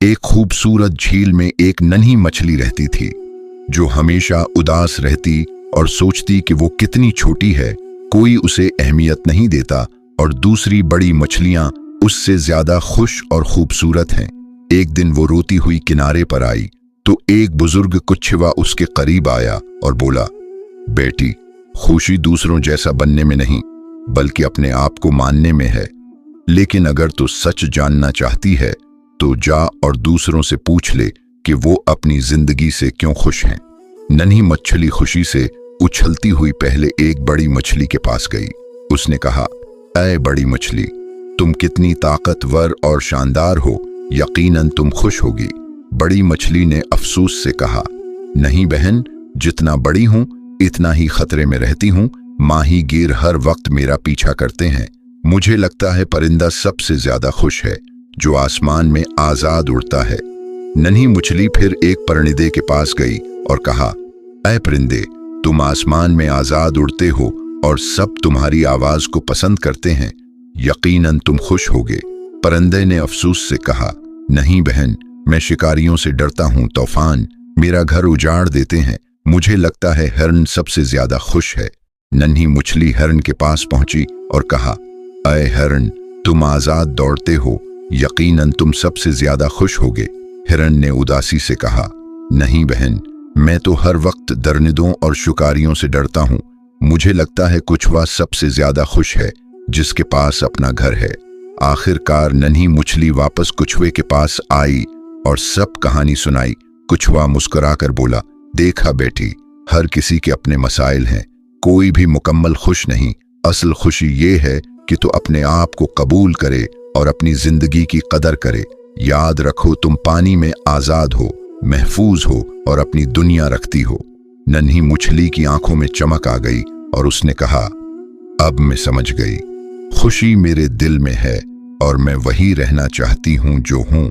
एक खूबसूरत झील में एक नन्ही मछली रहती थी जो हमेशा उदास रहती और सोचती कि वो कितनी छोटी है, कोई उसे अहमियत नहीं देता और दूसरी बड़ी मछलियां उससे ज्यादा खुश और खूबसूरत हैं। एक दिन वो रोती हुई किनारे पर आई तो एक बुजुर्ग कुच्छवा उसके करीब आया और बोला, बेटी, खुशी दूसरों जैसा बनने में नहीं बल्कि अपने आप को मानने में है। लेकिन अगर तू सच जानना चाहती है तो जा और दूसरों से पूछ ले कि वो अपनी जिंदगी से क्यों खुश हैं। नन्ही मछली खुशी से उछलती हुई पहले एक बड़ी मछली के पास गई। उसने कहा, ऐ बड़ी मछली, तुम कितनी ताकतवर और शानदार हो, यकीनन तुम खुश होगी। बड़ी मछली ने अफसोस से कहा, नहीं बहन, जितना बड़ी हूं इतना ही खतरे में रहती हूं। माही गिर हर वक्त मेरा पीछा करते हैं। मुझे लगता है परिंदा सबसे ज्यादा खुश है जो आसमान में आजाद उड़ता है। नन्ही मछली फिर एक परिंदे के पास गई और कहा, ऐ परिंदे, तुम आसमान में आजाद उड़ते हो और सब तुम्हारी आवाज को पसंद करते हैं, यकीनन तुम खुश होगे। परिंदे ने अफसोस से कहा, नहीं बहन, मैं शिकारियों से डरता हूं, तूफान मेरा घर उजाड़ देते हैं। मुझे लगता है हिरन सबसे ज्यादा खुश है। नन्ही मछली हिरन के पास पहुंची और कहा, ऐ हिरन, तुम आजाद दौड़ते हो, यकीनन तुम सबसे ज्यादा खुश होगे। हिरन ने उदासी से कहा, नहीं बहन, मैं तो हर वक्त दरिंदों और शिकारियों से डरता हूं। मुझे लगता है कुछवा सबसे ज्यादा खुश है जिसके पास अपना घर है। आखिरकार नन्ही मछली वापस कुछवे के पास आई और सब कहानी सुनाई। कुछवा मुस्कुराकर बोला, देखा बेटी, हर किसी के अपने मसाइल हैं, कोई भी मुकम्मल खुश नहीं। असल खुशी ये है कि तू अपने आप को कबूल करे और अपनी जिंदगी की कदर करे। याद रखो, तुम पानी में आजाद हो, महफूज हो और अपनी दुनिया रखती हो। नन्ही मछली की आंखों में चमक आ गई और उसने कहा, अब मैं समझ गई, खुशी मेरे दिल में है और मैं वही रहना चाहती हूं जो हूं।